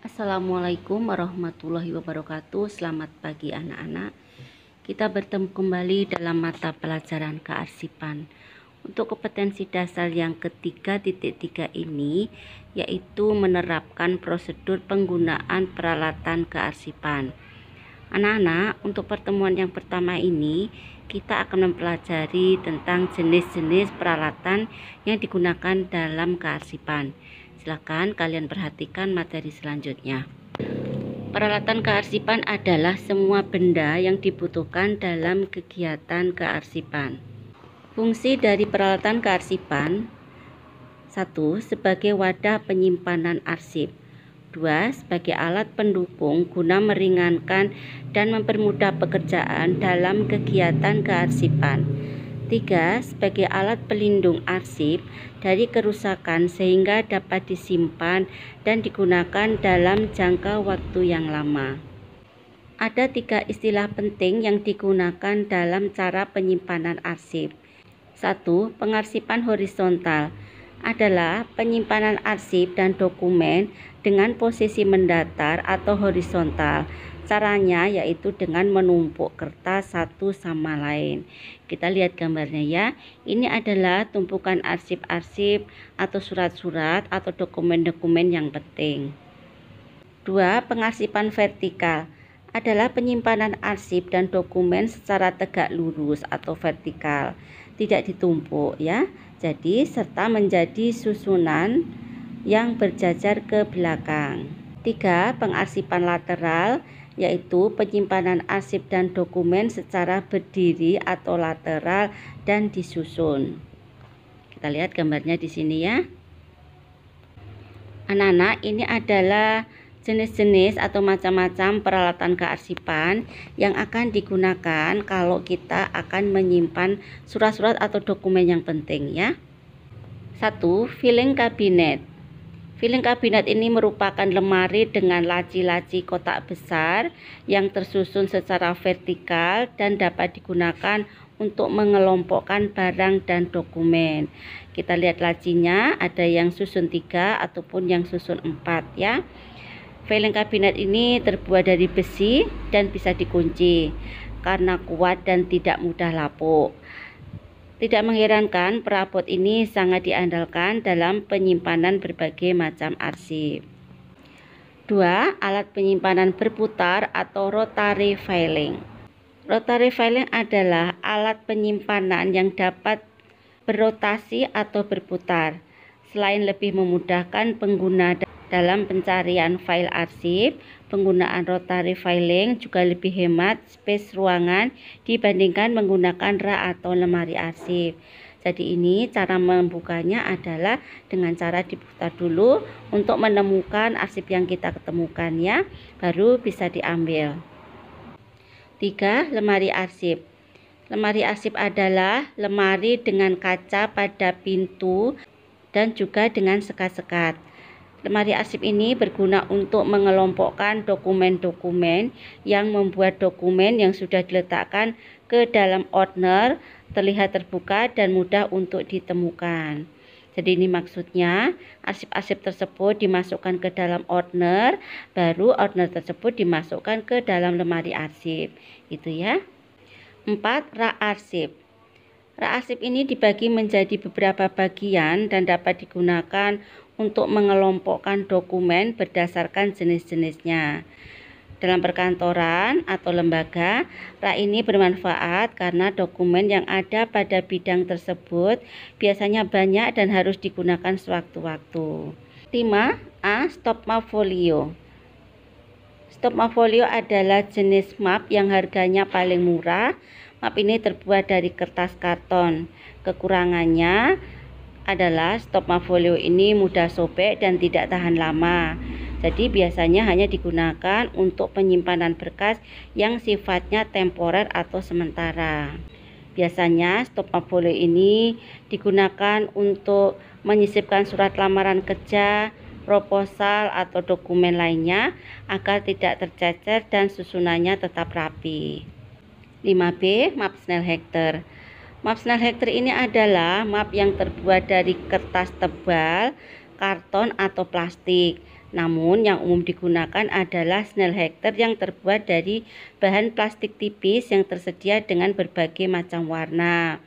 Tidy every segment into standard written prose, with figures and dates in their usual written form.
Assalamualaikum warahmatullahi wabarakatuh. Selamat pagi anak-anak. Kita bertemu kembali dalam mata pelajaran kearsipan. Untuk kompetensi dasar yang ke-3.3 ini yaitu menerapkan prosedur penggunaan peralatan kearsipan. Anak-anak, untuk pertemuan yang pertama ini kita akan mempelajari tentang jenis-jenis peralatan yang digunakan dalam kearsipan. Silakan kalian perhatikan materi selanjutnya. Peralatan kearsipan adalah semua benda yang dibutuhkan dalam kegiatan kearsipan. Fungsi dari peralatan kearsipan: 1. Sebagai wadah penyimpanan arsip. 2. Sebagai alat pendukung guna meringankan dan mempermudah pekerjaan dalam kegiatan kearsipan. 3. Sebagai alat pelindung arsip dari kerusakan sehingga dapat disimpan dan digunakan dalam jangka waktu yang lama. Ada 3 istilah penting yang digunakan dalam cara penyimpanan arsip. 1. Pengarsipan horizontal adalah penyimpanan arsip dan dokumen dengan posisi mendatar atau horizontal. Caranya yaitu dengan menumpuk kertas satu sama lain. Kita lihat gambarnya ya. Ini adalah tumpukan arsip-arsip atau surat-surat atau dokumen-dokumen yang penting. 2. Pengarsipan vertikal adalah penyimpanan arsip dan dokumen secara tegak lurus atau vertikal, tidak ditumpuk ya. Jadi serta menjadi susunan yang berjajar ke belakang. 3. Pengarsipan lateral yaitu penyimpanan arsip dan dokumen secara berdiri atau lateral dan disusun. Kita lihat gambarnya di sini ya. Anak-anak, ini adalah jenis-jenis atau macam-macam peralatan kearsipan yang akan digunakan kalau kita akan menyimpan surat-surat atau dokumen yang penting ya. 1. Filing cabinet. Filing cabinet ini merupakan lemari dengan laci-laci kotak besar yang tersusun secara vertikal dan dapat digunakan untuk mengelompokkan barang dan dokumen. Kita lihat lacinya, ada yang susun 3 ataupun yang susun 4 ya. Filing cabinet ini terbuat dari besi dan bisa dikunci karena kuat dan tidak mudah lapuk. Tidak mengherankan, perabot ini sangat diandalkan dalam penyimpanan berbagai macam arsip. 2. Alat penyimpanan berputar atau rotary filing. Rotary filing adalah alat penyimpanan yang dapat berotasi atau berputar. Selain lebih memudahkan pengguna dalam pencarian file arsip, penggunaan rotary filing juga lebih hemat space ruangan dibandingkan menggunakan rak atau lemari arsip. Jadi ini cara membukanya adalah dengan cara diputar dulu untuk menemukan arsip yang kita ketemukan ya, baru bisa diambil. 3. Lemari arsip. Lemari arsip adalah lemari dengan kaca pada pintu dan juga dengan sekat-sekat. Lemari arsip ini berguna untuk mengelompokkan dokumen-dokumen yang membuat dokumen yang sudah diletakkan ke dalam ordner terlihat terbuka dan mudah untuk ditemukan. Jadi ini maksudnya arsip-arsip tersebut dimasukkan ke dalam ordner, baru ordner tersebut dimasukkan ke dalam lemari arsip. Itu ya. 4. Rak arsip. Rak arsip ini dibagi menjadi beberapa bagian dan dapat digunakan untuk mengelompokkan dokumen berdasarkan jenis-jenisnya. Dalam perkantoran atau lembaga, rak ini bermanfaat karena dokumen yang ada pada bidang tersebut biasanya banyak dan harus digunakan sewaktu-waktu. 5. Stop map folio. Stop map folio adalah jenis map yang harganya paling murah. Map ini terbuat dari kertas karton. Kekurangannya adalah stop map folio ini mudah sobek dan tidak tahan lama. Jadi biasanya hanya digunakan untuk penyimpanan berkas yang sifatnya temporer atau sementara. Biasanya stop map folio ini digunakan untuk menyisipkan surat lamaran kerja, proposal atau dokumen lainnya agar tidak tercecer dan susunannya tetap rapi. 5B. Map Snellhecter. Map Snellhecter ini adalah map yang terbuat dari kertas tebal, karton atau plastik. Namun yang umum digunakan adalah Snellhekter yang terbuat dari bahan plastik tipis yang tersedia dengan berbagai macam warna.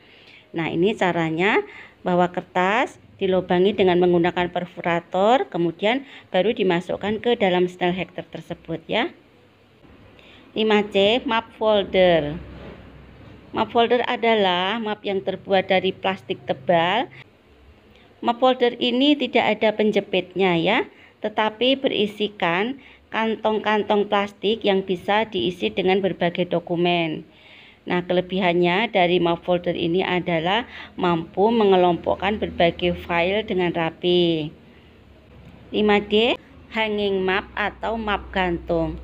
Nah, ini caranya, bahwa kertas dilubangi dengan menggunakan perfurator, kemudian baru dimasukkan ke dalam Snellhekter tersebut ya. 5C, map folder. Map folder adalah map yang terbuat dari plastik tebal. Map folder ini tidak ada penjepitnya ya, tetapi berisikan kantong-kantong plastik yang bisa diisi dengan berbagai dokumen. Nah, kelebihannya dari map folder ini adalah mampu mengelompokkan berbagai file dengan rapi. 5D, hanging map atau map gantung.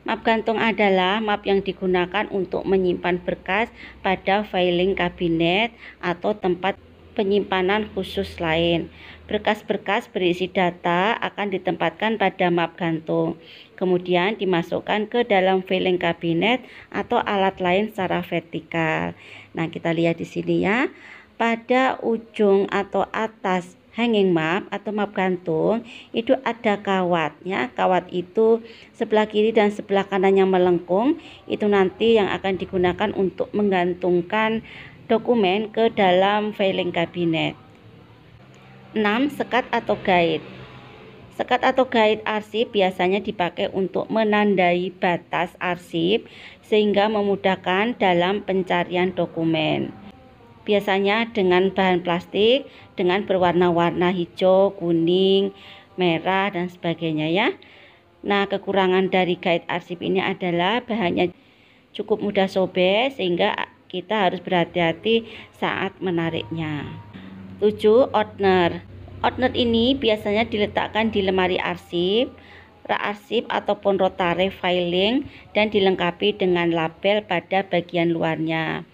Map gantung adalah map yang digunakan untuk menyimpan berkas pada filing kabinet atau tempat penyimpanan khusus lain. Berkas-berkas berisi data akan ditempatkan pada map gantung, kemudian dimasukkan ke dalam filing kabinet atau alat lain secara vertikal. Nah, kita lihat di sini ya. Pada ujung atau atas hanging map atau map gantung itu ada kawatnya. Kawat itu sebelah kiri dan sebelah kanan yang melengkung, itu nanti yang akan digunakan untuk menggantungkan dokumen ke dalam filing kabinet. 6. Sekat atau guide. Sekat atau guide arsip biasanya dipakai untuk menandai batas arsip sehingga memudahkan dalam pencarian dokumen. Biasanya dengan bahan plastik dengan berwarna-warna hijau, kuning, merah, dan sebagainya ya. Nah, kekurangan dari guide arsip ini adalah bahannya cukup mudah sobek sehingga kita harus berhati-hati saat menariknya. 7. Opener. Opener ini biasanya diletakkan di lemari arsip, rak arsip ataupun rotary filing dan dilengkapi dengan label pada bagian luarnya.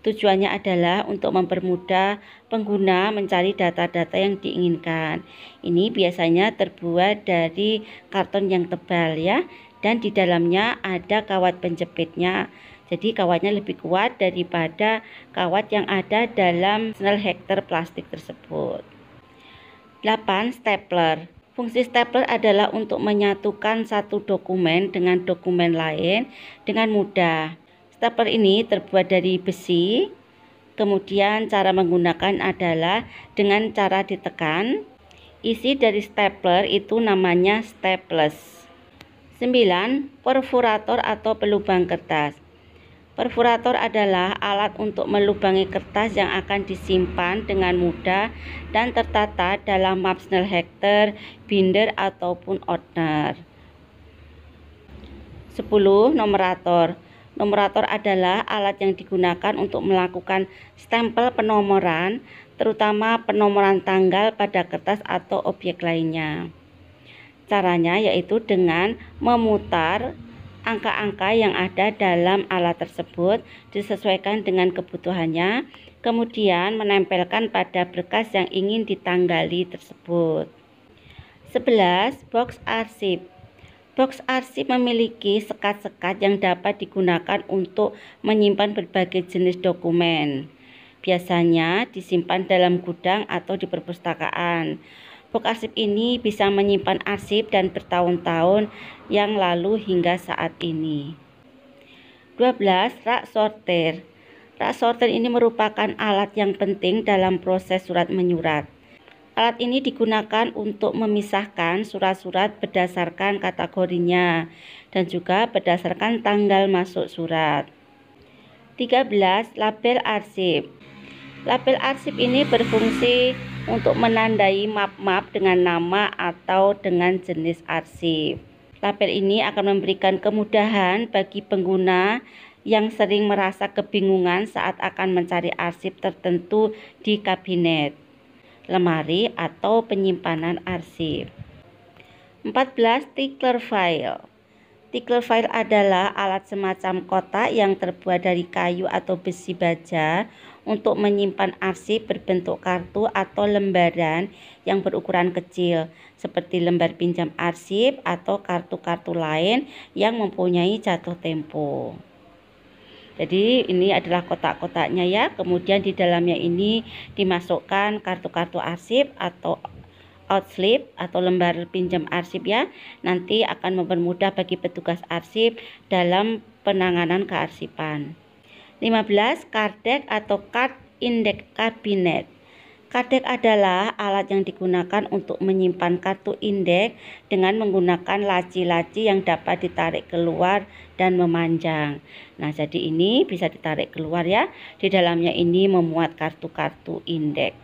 Tujuannya adalah untuk mempermudah pengguna mencari data-data yang diinginkan. Ini biasanya terbuat dari karton yang tebal ya, dan di dalamnya ada kawat penjepitnya. Jadi kawatnya lebih kuat daripada kawat yang ada dalam Snellhekter plastik tersebut. 8. Stapler. Fungsi stapler adalah untuk menyatukan satu dokumen dengan dokumen lain dengan mudah. Stapler ini terbuat dari besi. Kemudian cara menggunakan adalah dengan cara ditekan. Isi dari stapler itu namanya staples. 9. Perfurator atau pelubang kertas. Perfurator adalah alat untuk melubangi kertas yang akan disimpan dengan mudah dan tertata dalam map Snellhekter, binder ataupun opener. 10. Numerator. Numerator adalah alat yang digunakan untuk melakukan stempel penomoran, terutama penomoran tanggal pada kertas atau objek lainnya. Caranya yaitu dengan memutar angka-angka yang ada dalam alat tersebut disesuaikan dengan kebutuhannya, kemudian menempelkan pada berkas yang ingin ditanggali tersebut. 11. Box arsip. Box arsip memiliki sekat-sekat yang dapat digunakan untuk menyimpan berbagai jenis dokumen. Biasanya disimpan dalam gudang atau di perpustakaan. Box arsip ini bisa menyimpan arsip dan bertahun-tahun yang lalu hingga saat ini. 12. Rak sortir. Rak sortir ini merupakan alat yang penting dalam proses surat menyurat. Alat ini digunakan untuk memisahkan surat-surat berdasarkan kategorinya dan juga berdasarkan tanggal masuk surat. 13. Label arsip. Label arsip ini berfungsi untuk menandai map-map dengan nama atau dengan jenis arsip. Label ini akan memberikan kemudahan bagi pengguna yang sering merasa kebingungan saat akan mencari arsip tertentu di kabinet, lemari, atau penyimpanan arsip. 14. Tickler file. Tickler file adalah alat semacam kotak yang terbuat dari kayu atau besi baja untuk menyimpan arsip berbentuk kartu atau lembaran yang berukuran kecil, seperti lembar pinjam arsip atau kartu-kartu lain yang mempunyai jatuh tempo. Jadi ini adalah kotak-kotaknya ya, kemudian di dalamnya ini dimasukkan kartu-kartu arsip atau outslip atau lembar pinjam arsip ya. Nanti akan mempermudah bagi petugas arsip dalam penanganan kearsipan. 15. Kardek atau card index cabinet. Kardek adalah alat yang digunakan untuk menyimpan kartu indeks dengan menggunakan laci-laci yang dapat ditarik keluar dan memanjang. Nah, jadi ini bisa ditarik keluar ya. Di dalamnya ini memuat kartu-kartu indeks.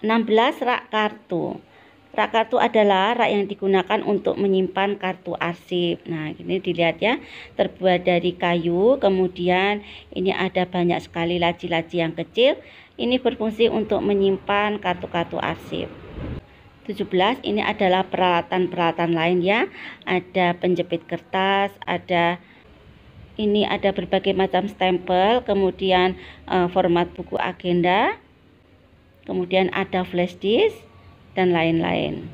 16. Rak kartu. Rak kartu adalah rak yang digunakan untuk menyimpan kartu arsip. Nah, ini dilihat ya, terbuat dari kayu, kemudian ini ada banyak sekali laci-laci yang kecil. Ini berfungsi untuk menyimpan kartu-kartu arsip. 17. Ini adalah peralatan-peralatan lain ya. Ada penjepit kertas, ini ada berbagai macam stempel, kemudian format buku agenda, kemudian ada flash disk dan lain-lain.